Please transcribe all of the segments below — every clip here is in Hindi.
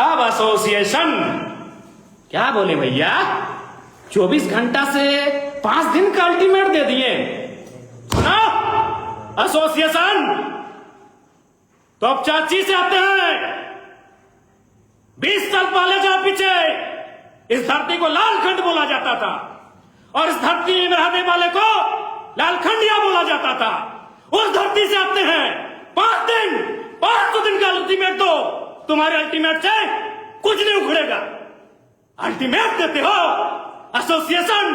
अब एसोसिएशन क्या बोले भैया, 24 घंटा से 5 दिन का अल्टीमेट दे दिए ना एसोसिएशन। तो अब चाची से आते हैं। 20 साल पहले जाओ पीछे, इस धरती को लालखंड बोला जाता था और इस धरती में रहने वाले को लालखंडिया बोला जाता था। उस धरती से आते हैं। 500 दिन का अल्टीमेट दो, तुम्हारे अल्टीमेट से कुछ नहीं उखड़ेगा। अल्टीमेट देते हो एसोसिएशन।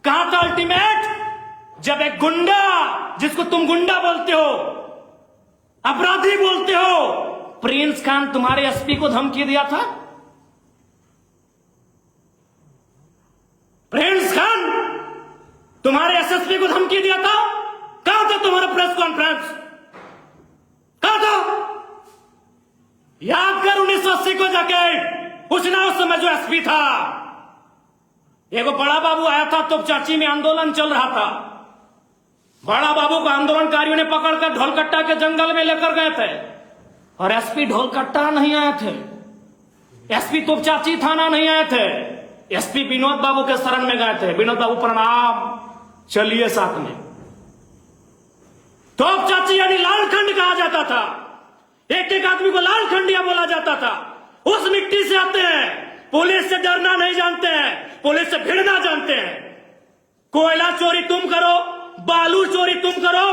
कहां था अल्टीमेट जब एक गुंडा, जिसको तुम गुंडा बोलते हो, अपराधी बोलते हो, प्रिंस खान तुम्हारे एसपी को धमकी दिया था। प्रिंस खान तुम्हारे एसएसपी को धमकी दिया था। कहां था तुम्हारा प्रेस कॉन्फ्रेंस, कहां था? याद कर 1980 को जाके पूछना, उस समय जो एसपी था। एगो बड़ा बाबू आया था, तो चाची में आंदोलन चल रहा था। बड़ा बाबू को आंदोलनकारियों ने पकड़कर ढोलकट्टा के जंगल में लेकर गए थे और एसपी ढोलकट्टा नहीं आए थे, एसपी तोपचाची थाना नहीं आए थे, एसपी विनोद बाबू के शरण में गए थे। विनोद बाबू प्रणाम, चलिए साथ में। तोपचाची यानी लालखंड कहा जाता था। एक एक आदमी को लालखंडिया बोला जाता था। उस मिट्टी से आते हैं। पुलिस से डरना नहीं जानते हैं, पुलिस से भिड़ना जानते हैं। कोयला चोरी तुम करो, बालू चोरी तुम करो।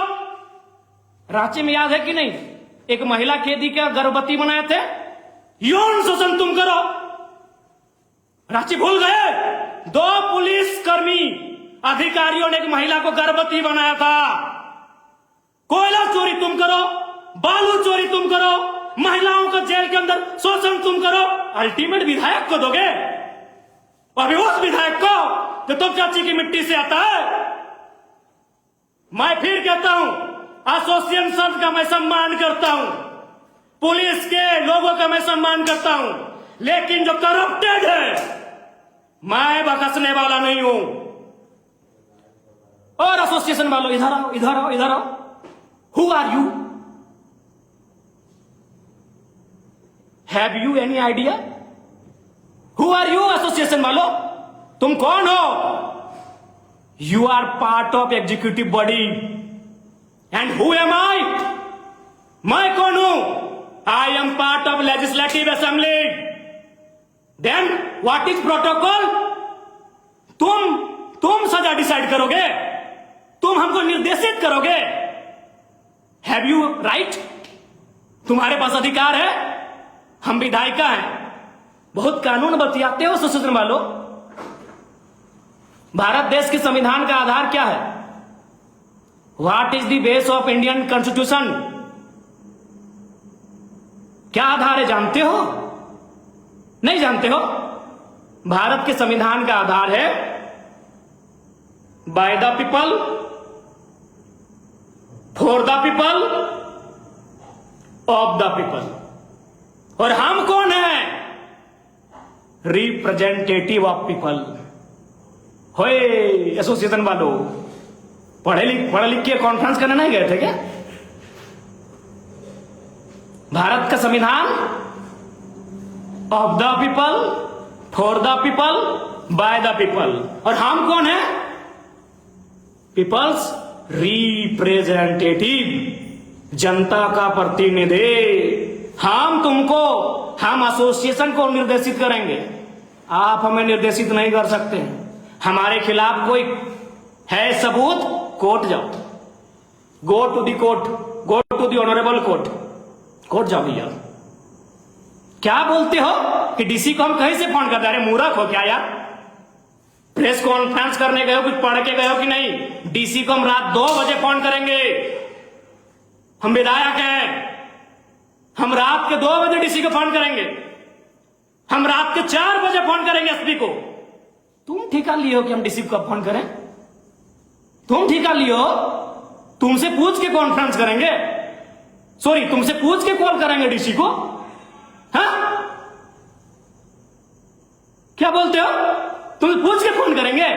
रांची में याद है कि नहीं, एक महिला कैदी का गर्भवती बनाए थे। यौन शोषण तुम करो। रांची भूल गए? 2 पुलिस कर्मी अधिकारियों ने एक महिला को गर्भवती बनाया था। कोयला चोरी तुम करो, बालू चोरी तुम करो, महिलाओं का जेल के अंदर शोषण तुम करो। अल्टीमेट विधायक को दोगे? अभी उस विधायक को जो तुम चाची की मिट्टी से आता है। मैं फिर कहता हूं, एसोसिएशन का मैं सम्मान करता हूं, पुलिस के लोगों का मैं सम्मान करता हूं, लेकिन जो करप्टेड है मैं बकसने वाला नहीं हूं। और एसोसिएशन वालों, इधर आओ, इधर आओ, इधर आओ। Who are you? Have you any idea? Who are you association वालों? तुम कौन हो? You are part of executive body and who am I? मैं कौन हूं? I am part of legislative assembly. Then what is protocol? तुम सजा डिसाइड करोगे, तुम हमको निर्देशित करोगे। Have you right? तुम्हारे पास अधिकार है। हम विधायिका हैं, बहुत कानून बतियाते हो एसोसिएशन वालों। भारत देश के संविधान का आधार क्या है? What is the base of Indian constitution? क्या आधार है, जानते हो? नहीं जानते हो? भारत के संविधान का आधार है by the people, for the people, of the people. और हम कौन है? Representative of people. होए एसोसिएशन वालों, पढ़े लिख के कॉन्फ्रेंस करने नहीं गए थे क्या? भारत का संविधान of the people, for the people, by the people. और हम कौन है? पीपल्स रिप्रेजेंटेटिव, जनता का प्रतिनिधि। हम एसोसिएशन को निर्देशित करेंगे, आप हमें निर्देशित नहीं कर सकते। हमारे खिलाफ कोई है सबूत, कोर्ट जाओ, go to the court, go to the honourable court, court जाओ भैया। क्या बोलते हो कि डीसी को हम कहीं से फोन करते? अरे मूर्ख हो क्या यार? प्रेस कॉन्फ्रेंस करने गए हो, कुछ पढ़ के गए हो कि नहीं? डीसी को हम रात 2 बजे फोन करेंगे। हम विधायक हैं, हम रात के 2 बजे डीसी को फोन करेंगे, हम रात के 4 बजे फोन करेंगे एसपी को। तुम ठेका लिए हो कि हम डीसी को फोन करें? तुम ठेका लिए हो? तुमसे पूछ के कॉन्फ्रेंस करेंगे, सॉरी तुमसे पूछ के कॉल करेंगे डीसी को? हाँ, क्या बोलते हो? तुमसे पूछ के फोन करेंगे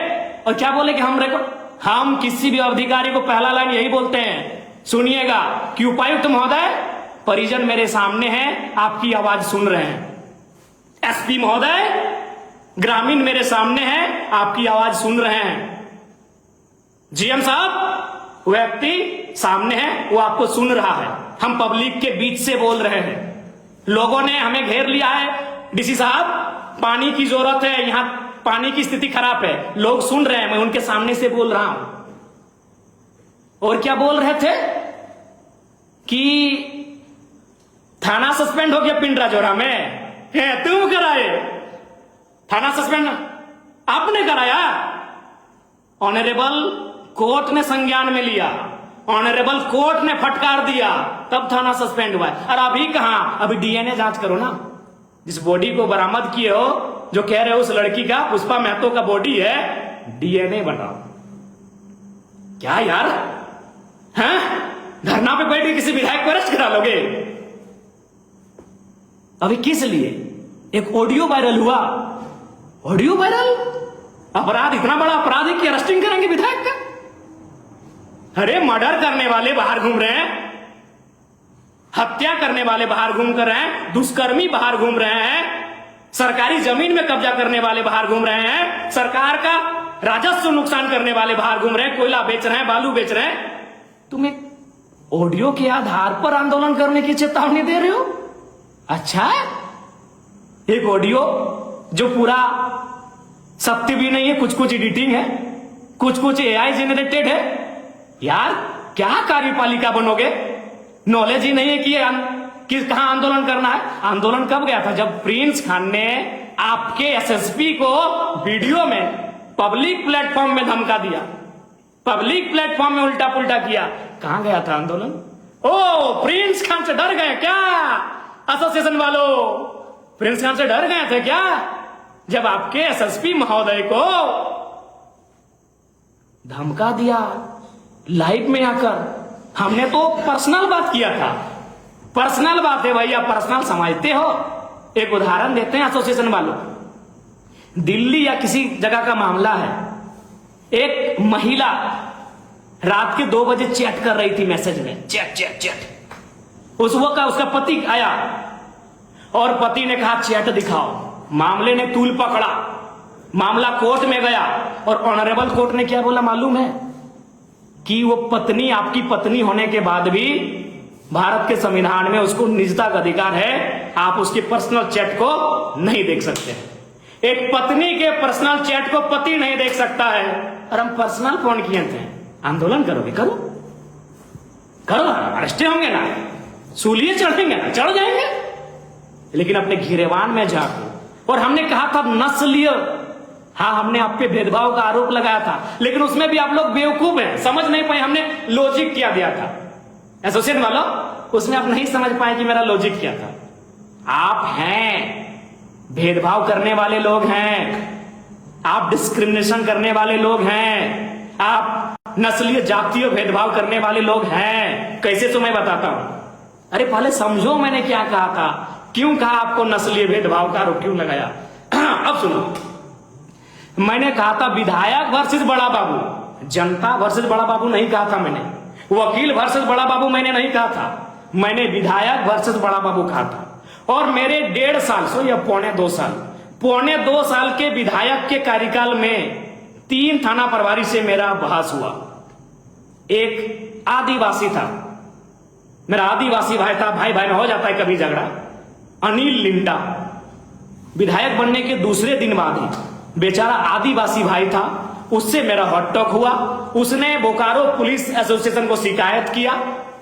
और क्या बोले कि हम किसी भी अधिकारी को पहला लाइन यही बोलते हैं, सुनिएगा कि उपायुक्त महोदय, परिजन मेरे सामने हैं, आपकी आवाज सुन रहे हैं। एसपी महोदय, ग्रामीण मेरे सामने है, आपकी आवाज सुन रहे हैं। जीएम साहब, व्यक्ति सामने है, वो आपको सुन रहा है। हम पब्लिक के बीच से बोल रहे हैं, लोगों ने हमें घेर लिया है। डीसी साहब, पानी की जरूरत है, यहां पानी की स्थिति खराब है, लोग सुन रहे हैं, मैं उनके सामने से बोल रहा हूं। और क्या बोल रहे थे कि थाना सस्पेंड हो गया पिंडराजोरा में। तुम कराए थाना सस्पेंड, आपने कराया? ऑनरेबल कोर्ट ने संज्ञान में लिया, ऑनरेबल कोर्ट ने फटकार दिया, तब थाना सस्पेंड हुआ है। और अभी कहां? अभी डीएनए जांच करो ना। जिस बॉडी को बरामद किए हो, जो कह रहे हो उस लड़की का, पुष्पा महतो का बॉडी है, डीएनए बताओ। क्या यार, हैं? धरना पे बैठ के किसी विधायक को अरेस्ट करा लोगे? अभी किस लिए? एक ऑडियो वायरल हुआ, ऑडियो वायरल, अपराध इतना बड़ा अपराध है कि अरेस्टिंग करेंगे विधायक का। अरे मर्डर करने वाले बाहर घूम रहे हैं, हत्या करने वाले बाहर घूम कर रहे हैं, दुष्कर्मी बाहर घूम रहे हैं, सरकारी जमीन में कब्जा करने वाले बाहर घूम रहे हैं, सरकार का राजस्व नुकसान करने वाले बाहर घूम रहे हैं, कोयला बेच रहे हैं, बालू बेच रहे हैं। तुम एक ऑडियो के आधार पर आंदोलन करने की चेतावनी दे रहे हो? अच्छा, एक ऑडियो जो पूरा सत्य भी नहीं है, कुछ कुछ एडिटिंग है, कुछ कुछ एआई जेनरेटेड है। यार क्या कार्यपालिका बनोगे? नॉलेज ही नहीं है कि कहां आंदोलन करना है। आंदोलन कब गया था? जब प्रिंस खान ने आपके एसएसपी को वीडियो में पब्लिक प्लेटफॉर्म में धमका दिया, पब्लिक प्लेटफॉर्म में उल्टा पुल्टा किया। कहां गया था आंदोलन? ओ, प्रिंस खान से डर गए क्या एसोसिएशन वालों? प्रिंस खान से डर गए थे क्या जब आपके एसएसपी महोदय को धमका दिया लाइव में आकर? हमने तो पर्सनल बात किया था, पर्सनल बात है भैया, पर्सनल समझते हो। एक उदाहरण देते हैं एसोसिएशन वालों, दिल्ली या किसी जगह का मामला है, एक महिला रात के 2 बजे चैट कर रही थी, मैसेज में चैट चैट चैट। उस वक्त उसका पति आया और पति ने कहा चैट दिखाओ। मामले ने तूल पकड़ा, मामला कोर्ट में गया और ऑनरेबल कोर्ट ने क्या बोला मालूम है? कि वो पत्नी, आपकी पत्नी होने के बाद भी भारत के संविधान में उसको निजता का अधिकार है, आप उसके पर्सनल चैट को नहीं देख सकते। एक पत्नी के पर्सनल चैट को पति नहीं देख सकता है, और हम पर्सनल फोन किए थे। आंदोलन करोगे? करो करो, अरेस्ट होंगे ना, सूलिए चढ़ेंगे ना, चढ़ जाएंगे, लेकिन अपने घिरेवान में जाकर। और हमने कहा था नस्लीय, हाँ हमने आप पे भेदभाव का आरोप लगाया था, लेकिन उसमें भी आप लोग बेवकूफ हैं, समझ नहीं पाए। हमने लॉजिक क्या दिया था एसोसिएशन वालों, उसमें आप नहीं समझ पाए कि मेरा लॉजिक क्या था। आप हैं भेदभाव करने वाले लोग हैं, आप डिस्क्रिमिनेशन करने वाले लोग हैं, आप नस्लीय जातीय भेदभाव करने वाले लोग हैं। कैसे तो मैं बताता हूं। अरे पहले समझो मैंने क्या कहा था, क्यों कहा आपको नस्लीय भेदभाव का आरोप क्यों लगाया। अब सुनो, मैंने कहा था विधायक वर्सेस बड़ा बाबू, जनता वर्सेस बड़ा बाबू नहीं कहा था मैंने, वकील वर्सेस बड़ा बाबू मैंने नहीं कहा था, मैंने विधायक वर्सेस बड़ा बाबू कहा था। और मेरे 1.5 साल से या पौने 2 साल के विधायक के कार्यकाल में 3 थाना प्रभारी से मेरा बहस हुआ। एक आदिवासी था, मेरा आदिवासी भाई था, भाई भाई में हो जाता है कभी झगड़ा, अनिल लिंडा, विधायक बनने के दूसरे दिन बाद ही बेचारा आदिवासी भाई था, उससे मेरा हॉट टॉक हुआ। उसने बोकारो पुलिस एसोसिएशन को शिकायत किया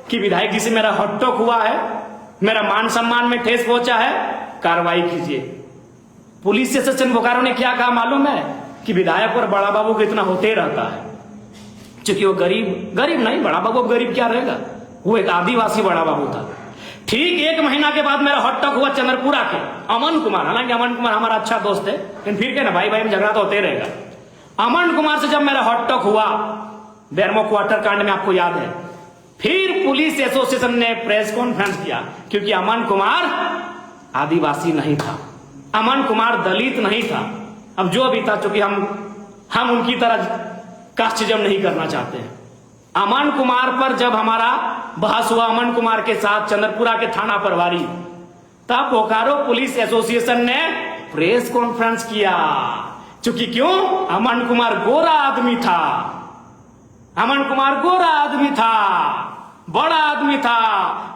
कि विधायक जी से मेरा हॉट टॉक हुआ है, मेरा मान सम्मान में ठेस पहुंचा है, कार्रवाई कीजिए। पुलिस एसोसिएशन बोकारो ने क्या कहा मालूम है? कि विधायक और बड़ा बाबू को इतना होते रहता है, क्योंकि वो गरीब नहीं, बड़ा बाबू गरीब क्या रहेगा, वो एक आदिवासी बड़ा बाबू था। ठीक 1 महीना के बाद मेरा हॉट टॉक हुआ चंद्रपुरा के अमन कुमार, हालांकि अमन कुमार हमारा अच्छा दोस्त है, लेकिन फिर क्या ना, भाई भाई में झगड़ा तो होते रहेगा। अमन कुमार से जब मेरा हॉट टॉक हुआ बेरमो क्वार्टर कांड में, आपको याद है, फिर पुलिस एसोसिएशन ने प्रेस कॉन्फ्रेंस किया, क्योंकि अमन कुमार आदिवासी नहीं था, अमन कुमार दलित नहीं था। अब जो भी था, चूंकि हम उनकी तरह कास्टिज्म नहीं करना चाहते हैं। अमन कुमार पर जब हमारा बहस हुआ अमन कुमार के साथ चंद्रपुरा के थाना प्रभारी, तब बोकारो पुलिस एसोसिएशन ने प्रेस कॉन्फ्रेंस किया। क्योंकि क्यों? अमन कुमार गोरा आदमी था, अमन कुमार गोरा आदमी था, बड़ा आदमी था।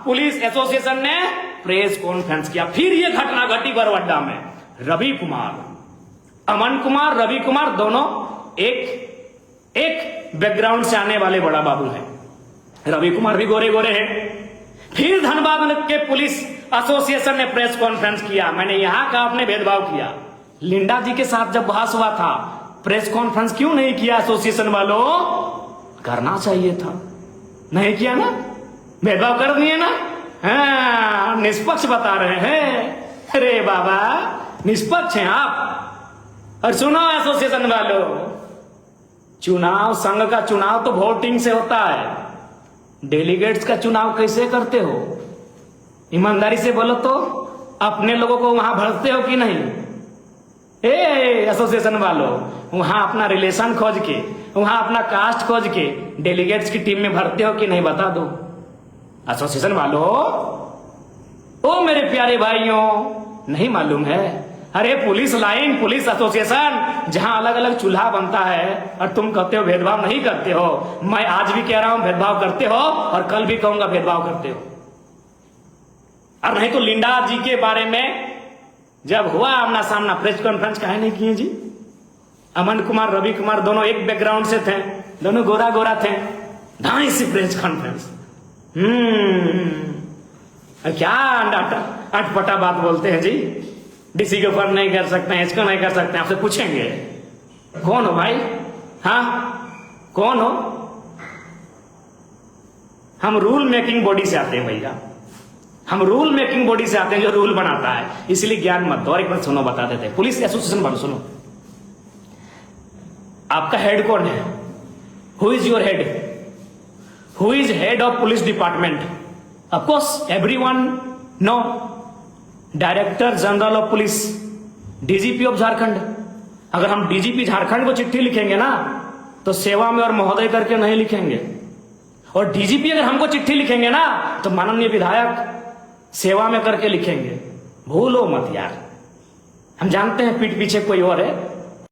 पुलिस एसोसिएशन ने प्रेस कॉन्फ्रेंस किया। फिर ये घटना घटी बरवड्डा में। रवि कुमार, अमन कुमार, रवि कुमार दोनों एक बैकग्राउंड से आने वाले बड़ा बाबू हैं। रवि कुमार भी गोरे गोरे हैं। फिर धनबाद के पुलिस एसोसिएशन ने प्रेस कॉन्फ्रेंस किया। मैंने यहां का आपने भेदभाव किया। लिंडा जी के साथ जब बहस हुआ था, प्रेस कॉन्फ्रेंस क्यों नहीं किया एसोसिएशन वालों? करना चाहिए था, नहीं किया ना, भेदभाव कर दिए ना। हाँ, निष्पक्ष बता रहे हैं। अरे बाबा, निष्पक्ष हैं आप। और सुनो एसोसिएशन वालों, चुनाव, संघ का चुनाव तो वोटिंग से होता है, डेलीगेट्स का चुनाव कैसे करते हो? ईमानदारी से बोलो तो, अपने लोगों को वहां भरते हो कि नहीं? एसोसिएशन वालों, वहां अपना रिलेशन खोज के, वहां अपना कास्ट खोज के डेलीगेट्स की टीम में भरते हो कि नहीं? बता दो एसोसिएशन वालों। ओ मेरे प्यारे भाइयों, नहीं मालूम है? अरे पुलिस लाइन, पुलिस एसोसिएशन, जहां अलग अलग चूल्हा बनता है और तुम कहते हो भेदभाव नहीं करते हो। मैं आज भी कह रहा हूं भेदभाव करते हो, और कल भी कहूंगा भेदभाव करते हो। और नहीं तो लिंडा जी के बारे में जब हुआ आमना सामना, प्रेस कॉन्फ्रेंस काहे नहीं किए जी? अमन कुमार, रवि कुमार दोनों एक बैकग्राउंड से थे, दोनों गोरा गोरा थे, ढाई सी प्रेस कॉन्फ्रेंस। क्या अटपटा बात बोलते हैं जी? डीसी के ऊपर नहीं कर सकते हैं, इसको नहीं कर सकते हैं। आपसे पूछेंगे कौन हो भाई? हाँ, कौन हो? हम रूल मेकिंग बॉडी से आते हैं भैया, हम रूल मेकिंग बॉडी से आते हैं जो रूल बनाता है। इसलिए ज्ञान मत दो। और एक बार सुनो, बता देते हैं। पुलिस एसोसिएशन वालों सुनो, आपका हेड कौन है? Who is your head? Who is head of police department? Of course everyone know, director general of police, DGP of Jharkhand. अगर हम डीजीपी झारखंड को चिट्ठी लिखेंगे ना, तो सेवा में और महोदय करके नहीं लिखेंगे। और डीजीपी अगर हमको चिट्ठी लिखेंगे ना, तो माननीय विधायक सेवा में करके लिखेंगे। भूलो मत यार। हम जानते हैं पीठ पीछे कोई और है,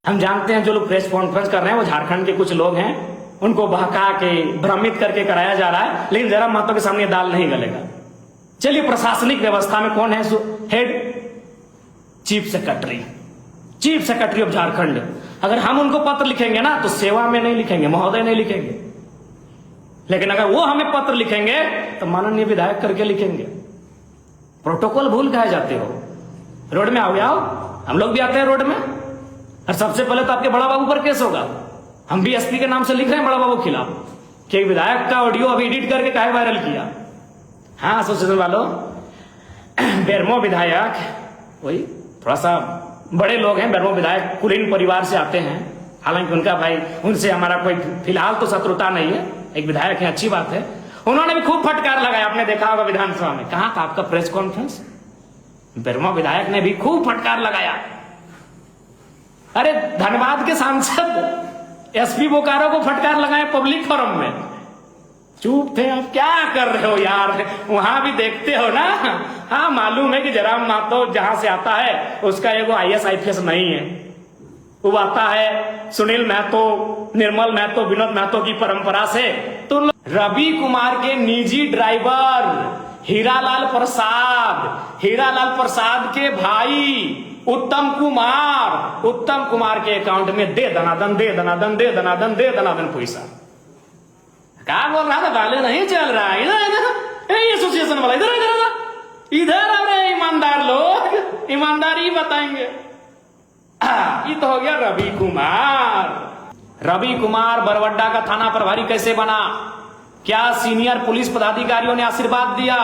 हम जानते हैं जो लोग प्रेस कॉन्फ्रेंस कर रहे हैं वो झारखंड के कुछ लोग हैं, उनको बहका के भ्रमित करके कराया जा रहा है। लेकिन जरा महतो के सामने दाल नहीं गलेगा। चलिए, प्रशासनिक व्यवस्था में कौन है head? Chief secretary, chief secretary of Jharkhand. अगर हम उनको पत्र लिखेंगे ना, तो सेवा में नहीं लिखेंगे, महोदय नहीं लिखेंगे। लेकिन अगर वो हमें पत्र लिखेंगे तो माननीय विधायक करके लिखेंगे। प्रोटोकॉल भूल कहे जाते हो? रोड में आओगे, आओ, हम लोग भी आते हैं रोड में। और सबसे पहले तो आपके बड़ा बाबू पर केस होगा। हम भी एसपी के नाम से लिख रहे हैं बड़ा बाबू के खिलाफ कि विधायक का ऑडियो अभी एडिट करके काहे वायरल किया। हाँ एसोसिएशन वालों, बेरमो विधायक वही थोड़ा सा बड़े लोग हैं। बेरमो विधायक कुलीन परिवार से आते हैं, हालांकि उनका भाई, उनसे हमारा कोई फिलहाल तो शत्रुता नहीं है। एक विधायक है, अच्छी बात है। उन्होंने भी खूब फटकार लगाया, आपने देखा होगा विधानसभा में। कहां था आपका प्रेस कॉन्फ्रेंस? बेरमो विधायक ने भी खूब फटकार लगाया। अरे धनबाद के सांसद एसपी बोकारो को फटकार लगाए पब्लिक फोरम में। चुप थे। आप क्या कर रहे हो यार? वहां भी देखते हो ना। हाँ, मालूम है कि जयराम महतो जहां से आता है उसका एगो IAS IPS नहीं है। वो आता है सुनील महतो, निर्मल महतो, विनोद महतो की परंपरा से। तो रवि कुमार के निजी ड्राइवर हीरालाल प्रसाद के भाई उत्तम कुमार के अकाउंट में दे दनादन पैसा। क्या बोल रहा था? गाले नहीं चल रहा है। इधर एसोसिएशन वाला इधर आ रहे ईमानदार लोग, ईमानदारी बताएंगे। ये तो हो गया रवि कुमार बरवड्डा का थाना प्रभारी कैसे बना? क्या सीनियर पुलिस पदाधिकारियों ने आशीर्वाद दिया?